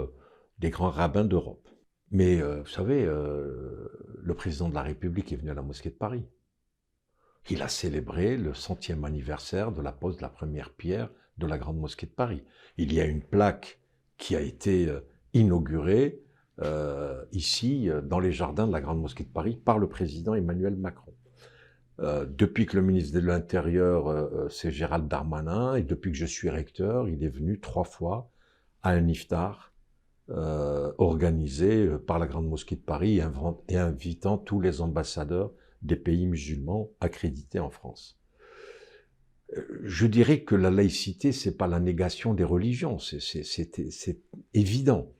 des grands rabbins d'Europe. Mais, vous savez, le président de la République est venu à la mosquée de Paris. Il a célébré le 100e anniversaire de la pose de la première pierre de la grande mosquée de Paris. Il y a une plaque qui a été inaugurée ici, dans les jardins de la grande mosquée de Paris, par le président Emmanuel Macron. Depuis que le ministre de l'Intérieur, c'est Gérald Darmanin, et depuis que je suis recteur, il est venu 3 fois à un iftar organisé par la grande mosquée de Paris et invitant tous les ambassadeurs des pays musulmans accrédités en France. Je dirais que la laïcité, c'est pas la négation des religions, c'est évident.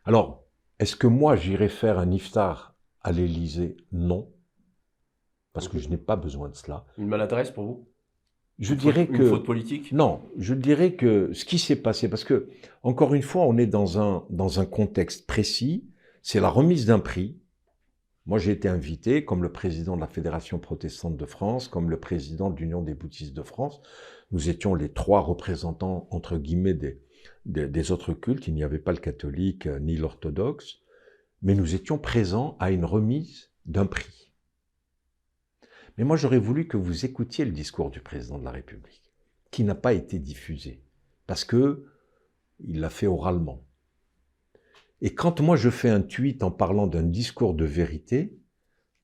Alors, est-ce que moi j'irai faire un iftar à l'Élysée? Non, parce que je n'ai pas besoin de cela. Une maladresse pour vous? Je dirais que une faute politique? Non, je dirais que ce qui s'est passé, parce que encore une fois, on est dans un contexte précis, c'est la remise d'un prix. Moi, j'ai été invité comme le président de la Fédération protestante de France, comme le président de l'Union des bouddhistes de France. Nous étions les 3 représentants, entre guillemets, des autres cultes. Il n'y avait pas le catholique ni l'orthodoxe, mais nous étions présents à une remise d'un prix. Mais moi, j'aurais voulu que vous écoutiez le discours du président de la République, qui n'a pas été diffusé, parce que il l'a fait oralement. Et quand moi je fais un tweet en parlant d'un discours de vérité,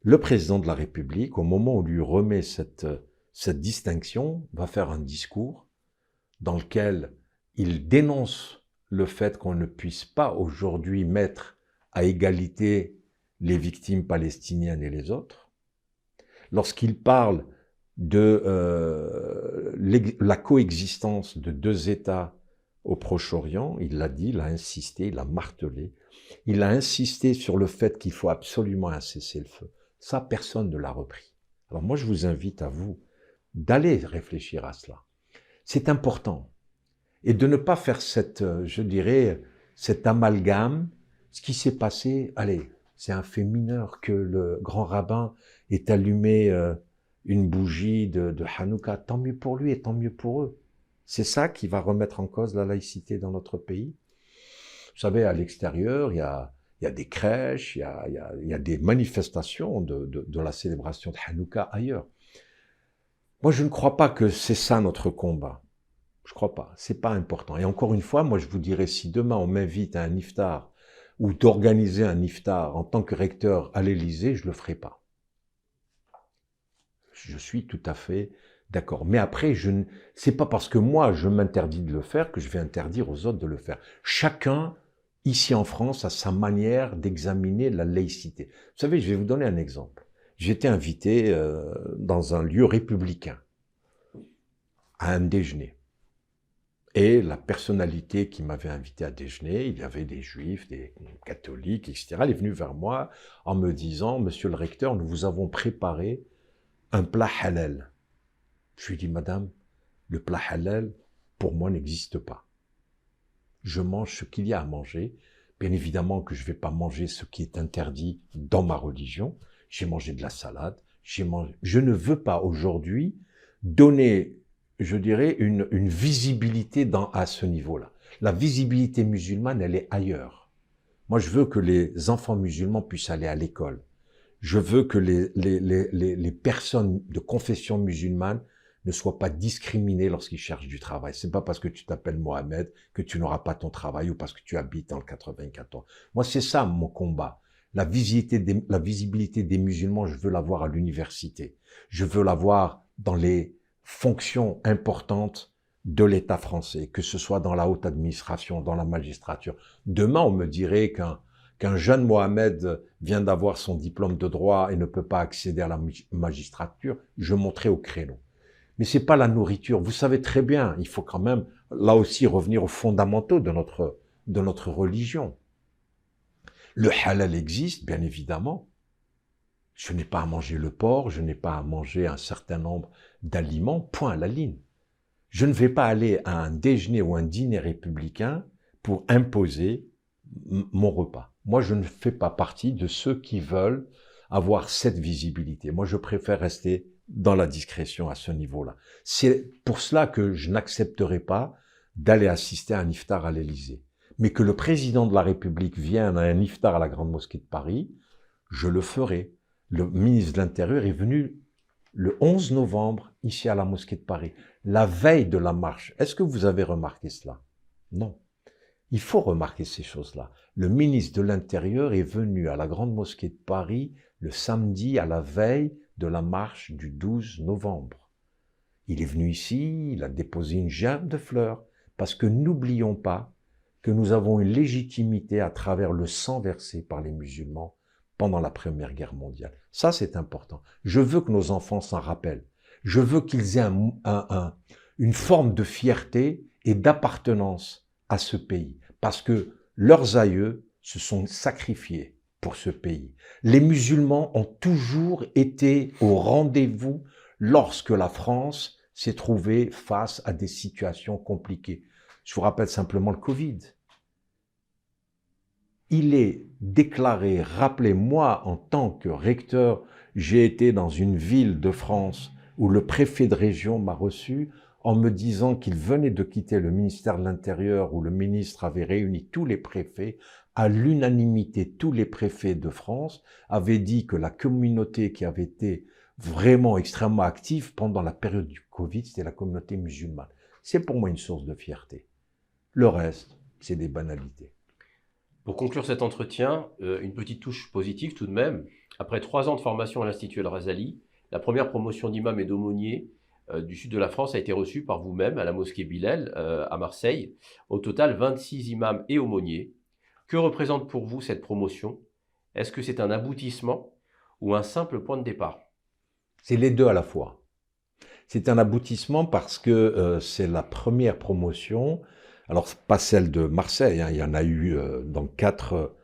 le président de la République, au moment où on lui remet cette distinction, va faire un discours dans lequel il dénonce le fait qu'on ne puisse pas aujourd'hui mettre à égalité les victimes palestiniennes et les autres. Lorsqu'il parle de la coexistence de 2 États au Proche-Orient, il l'a dit, il a insisté, il a martelé. Il a insisté sur le fait qu'il faut absolument un cessez-le-feu. Ça, personne ne l'a repris. Alors moi, je vous invite à vous d'aller réfléchir à cela. C'est important. Et de ne pas faire je dirais, cet amalgame. Ce qui s'est passé, allez, c'est un fait mineur que le grand rabbin ait allumé une bougie de Hanouka. Tant mieux pour lui et tant mieux pour eux. C'est ça qui va remettre en cause la laïcité dans notre pays. Vous savez, à l'extérieur, il y a des crèches, il y a des manifestations de la célébration de Hanouka ailleurs. Moi, je ne crois pas que c'est ça notre combat. Je crois pas. C'est pas important. Et encore une fois, moi, je vous dirais, si demain on m'invite à un iftar ou d'organiser un iftar en tant que recteur à l'Élysée, je le ferai pas. Je suis tout à fait d'accord. Mais après, c'est pas parce que moi je m'interdis de le faire que je vais interdire aux autres de le faire. Chacun, ici en France, a sa manière d'examiner la laïcité. Vous savez, je vais vous donner un exemple. J'étais invité dans un lieu républicain à un déjeuner. Et la personnalité qui m'avait invité à déjeuner, il y avait des juifs, des catholiques, etc. Elle est venue vers moi en me disant « Monsieur le recteur, nous vous avons préparé un plat halal. » Je lui ai dit « Madame, le plat halal, pour moi, n'existe pas. Je mange ce qu'il y a à manger. Bien évidemment que je ne vais pas manger ce qui est interdit dans ma religion. J'ai mangé de la salade. Je ne veux pas aujourd'hui donner, je dirais, une visibilité à ce niveau-là. La visibilité musulmane, elle est ailleurs. Moi, je veux que les enfants musulmans puissent aller à l'école. Je veux que les personnes de confession musulmane ne soient pas discriminées lorsqu'ils cherchent du travail. C'est pas parce que tu t'appelles Mohamed que tu n'auras pas ton travail ou parce que tu habites dans le 94. Moi, c'est ça mon combat. La visibilité des musulmans, je veux l'avoir à l'université. Je veux l'avoir dans les fonctions importantes de l'État français, que ce soit dans la haute administration, dans la magistrature. Demain, on me dirait qu'un jeune Mohamed vient d'avoir son diplôme de droit et ne peut pas accéder à la magistrature, je monterai au créneau. Mais c'est pas la nourriture. Vous savez très bien, il faut quand même, là aussi, revenir aux fondamentaux de notre religion. Le halal existe, bien évidemment. Je n'ai pas à manger le porc, je n'ai pas à manger un certain nombre d'aliments, point à la ligne. Je ne vais pas aller à un déjeuner ou un dîner républicain pour imposer mon repas. Moi, je ne fais pas partie de ceux qui veulent avoir cette visibilité. Moi, je préfère rester dans la discrétion à ce niveau-là. C'est pour cela que je n'accepterai pas d'aller assister à un iftar à l'Élysée. Mais que le président de la République vienne à un iftar à la Grande Mosquée de Paris, je le ferai. Le ministre de l'Intérieur est venu le 11 novembre ici à la Mosquée de Paris, la veille de la marche. Est-ce que vous avez remarqué cela? Non. Il faut remarquer ces choses-là. Le ministre de l'Intérieur est venu à la Grande Mosquée de Paris le samedi à la veille de la marche du 12 novembre. Il est venu ici, il a déposé une gerbe de fleurs, parce que n'oublions pas que nous avons une légitimité à travers le sang versé par les musulmans pendant la Première Guerre mondiale. Ça, c'est important. Je veux que nos enfants s'en rappellent. Je veux qu'ils aient une forme de fierté et d'appartenance à ce pays, parce que leurs aïeux se sont sacrifiés pour ce pays. Les musulmans ont toujours été au rendez-vous lorsque la France s'est trouvée face à des situations compliquées. Je vous rappelle simplement le Covid. Il est déclaré, rappelez-moi, en tant que recteur, j'ai été dans une ville de France où le préfet de région m'a reçu en me disant qu'il venait de quitter le ministère de l'Intérieur où le ministre avait réuni tous les préfets. À l'unanimité, tous les préfets de France avaient dit que la communauté qui avait été vraiment extrêmement active pendant la période du Covid, c'était la communauté musulmane. C'est pour moi une source de fierté. Le reste, c'est des banalités. Pour conclure cet entretien, une petite touche positive tout de même. Après 3 ans de formation à l'Institut Al-Razali, la première promotion d'imam et d'aumônier du sud de la France a été reçue par vous-même à la mosquée Bilal à Marseille. Au total, 26 imams et aumôniers. Que représente pour vous cette promotion? Est-ce que c'est un aboutissement ou un simple point de départ? C'est les deux à la fois. C'est un aboutissement parce que c'est la première promotion. Alors, pas celle de Marseille, hein. Il y en a eu dans 4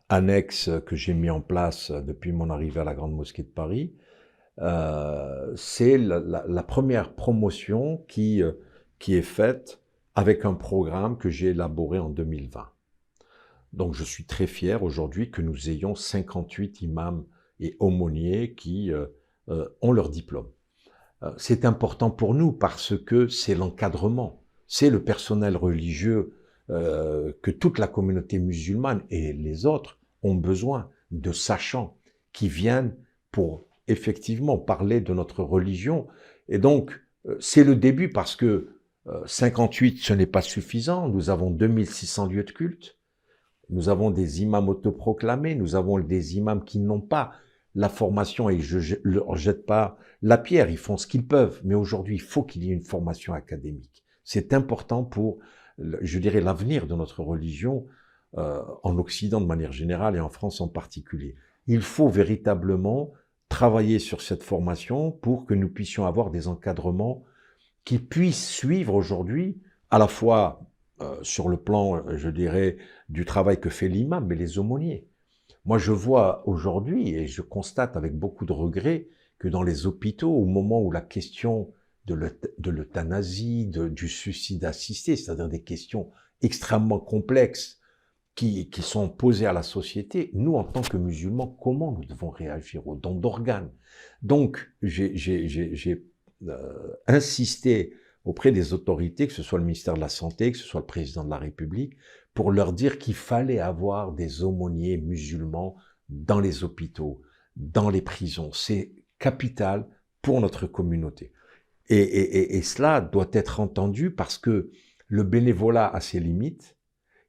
annexes que j'ai mis en place depuis mon arrivée à la Grande Mosquée de Paris. C'est la première promotion qui est faite avec un programme que j'ai élaboré en 2020. Donc, je suis très fier aujourd'hui que nous ayons 58 imams et aumôniers qui ont leur diplôme. C'est important pour nous parce que c'est l'encadrement. C'est le personnel religieux que toute la communauté musulmane et les autres ont besoin de sachants qui viennent pour effectivement parler de notre religion. Et donc, c'est le début parce que 58, ce n'est pas suffisant. Nous avons 2600 lieux de culte. Nous avons des imams autoproclamés. Nous avons des imams qui n'ont pas la formation et je ne leur jette pas la pierre. Ils font ce qu'ils peuvent. Mais aujourd'hui, il faut qu'il y ait une formation académique. C'est important pour, je dirais, l'avenir de notre religion en Occident de manière générale et en France en particulier. Il faut véritablement travailler sur cette formation pour que nous puissions avoir des encadrements qui puissent suivre aujourd'hui à la fois sur le plan, je dirais, du travail que fait l'imam, mais les aumôniers. Moi, je vois aujourd'hui, et je constate avec beaucoup de regret, que dans les hôpitaux, au moment où la question de l'euthanasie, du suicide assisté, c'est-à-dire des questions extrêmement complexes qui sont posées à la société, nous, en tant que musulmans, comment nous devons réagir aux dons d'organes? Donc, j'ai insisté auprès des autorités, que ce soit le ministère de la Santé, que ce soit le président de la République, pour leur dire qu'il fallait avoir des aumôniers musulmans dans les hôpitaux, dans les prisons. C'est capital pour notre communauté. Et cela doit être entendu parce que le bénévolat a ses limites.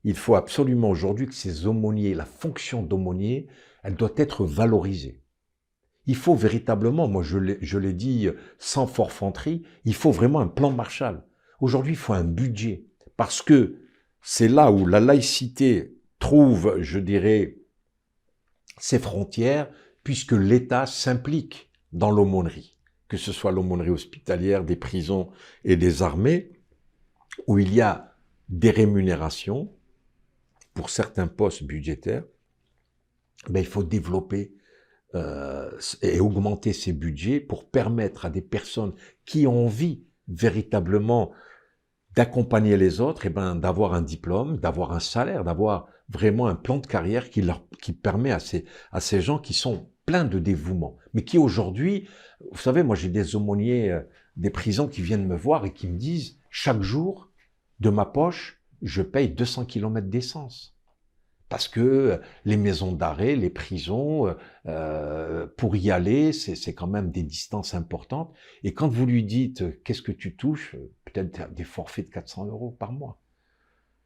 Il faut absolument aujourd'hui que ces aumôniers, la fonction d'aumônier, elle doit être valorisée. Il faut véritablement, moi je l'ai dit sans forfanterie, il faut vraiment un plan Marshall. Aujourd'hui, il faut un budget parce que c'est là où la laïcité trouve, je dirais, ses frontières puisque l'État s'implique dans l'aumônerie, que ce soit l'aumônerie hospitalière, des prisons et des armées, où il y a des rémunérations pour certains postes budgétaires, il faut développer et augmenter ces budgets pour permettre à des personnes qui ont envie véritablement d'accompagner les autres, d'avoir un diplôme, d'avoir un salaire, d'avoir vraiment un plan de carrière qui permet à ces gens qui sont pleins de dévouement, mais qui aujourd'hui, vous savez, moi j'ai des aumôniers des prisons qui viennent me voir et qui me disent, chaque jour, de ma poche, je paye 200 km d'essence. Parce que les maisons d'arrêt, les prisons, pour y aller, c'est quand même des distances importantes. Et quand vous lui dites, qu'est-ce que tu touches? Peut-être des forfaits de 400 € par mois.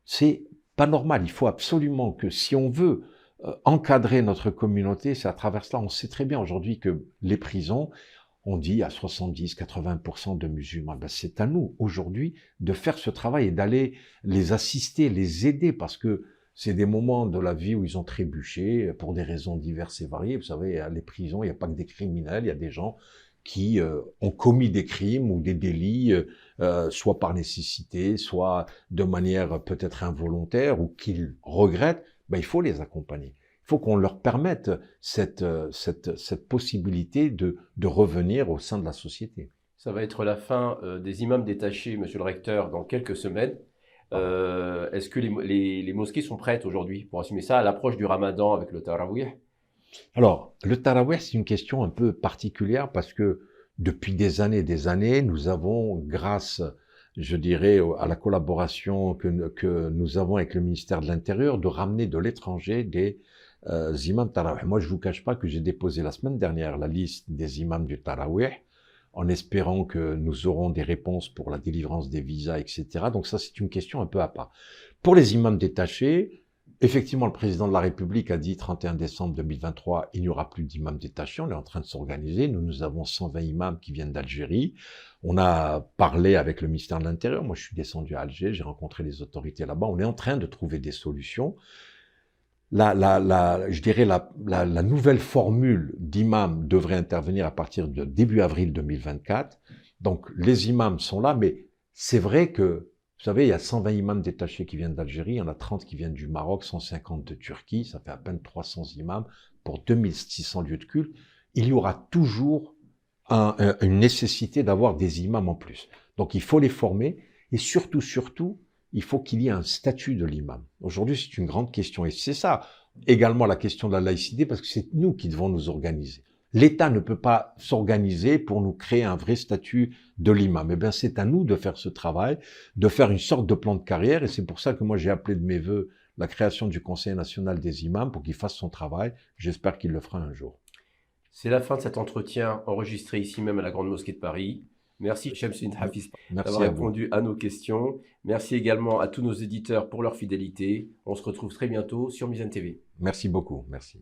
C'est pas normal. Il faut absolument que si on veut encadrer notre communauté, c'est à travers cela. On sait très bien aujourd'hui que les prisons, on dit à 70-80% de musulmans. C'est à nous, aujourd'hui, de faire ce travail et d'aller les assister, les aider, parce que c'est des moments de la vie où ils ont trébuché pour des raisons diverses et variées. Vous savez, à les prisons, il n'y a pas que des criminels, il y a des gens qui ont commis des crimes ou des délits, soit par nécessité, soit de manière peut-être involontaire ou qu'ils regrettent. Il faut les accompagner. Il faut qu'on leur permette cette possibilité de revenir au sein de la société. Ça va être la fin des imams détachés, monsieur le recteur, dans quelques semaines. Est-ce que les mosquées sont prêtes aujourd'hui pour assumer ça à l'approche du Ramadan avec le Tarawih? Alors, le Tarawih, c'est une question un peu particulière parce que depuis des années, nous avons, grâce, je dirais, à la collaboration que nous avons avec le ministère de l'Intérieur, de ramener de l'étranger des imams Tarawih. Moi, je vous cache pas que j'ai déposé la semaine dernière la liste des imams du Tarawih, en espérant que nous aurons des réponses pour la délivrance des visas, etc. Donc ça, c'est une question un peu à part. Pour les imams détachés, effectivement, le président de la République a dit 31 décembre 2023, il n'y aura plus d'imams détachés, on est en train de s'organiser. Nous avons 120 imams qui viennent d'Algérie. On a parlé avec le ministère de l'Intérieur. Moi, je suis descendu à Alger, j'ai rencontré les autorités là-bas. On est en train de trouver des solutions. Je dirais la nouvelle formule d'imam devrait intervenir à partir de début avril 2024. Donc, les imams sont là, mais c'est vrai que, vous savez, il y a 120 imams détachés qui viennent d'Algérie, il y en a 30 qui viennent du Maroc, 150 de Turquie, ça fait à peine 300 imams pour 2600 lieux de culte. Il y aura toujours une nécessité d'avoir des imams en plus. Donc, il faut les former et surtout, il faut qu'il y ait un statut de l'imam. Aujourd'hui, c'est une grande question. Et c'est ça, également la question de la laïcité, parce que c'est nous qui devons nous organiser. L'État ne peut pas s'organiser pour nous créer un vrai statut de l'imam. Eh bien, c'est à nous de faire ce travail, de faire une sorte de plan de carrière. Et c'est pour ça que moi, j'ai appelé de mes vœux la création du Conseil national des imams pour qu'il fasse son travail. J'espère qu'il le fera un jour. C'est la fin de cet entretien enregistré ici même à la Grande Mosquée de Paris. Merci Shamsuddin Hafiz d'avoir répondu à nos questions. Merci également à tous nos éditeurs pour leur fidélité. On se retrouve très bientôt sur Mizan TV. Merci beaucoup, merci.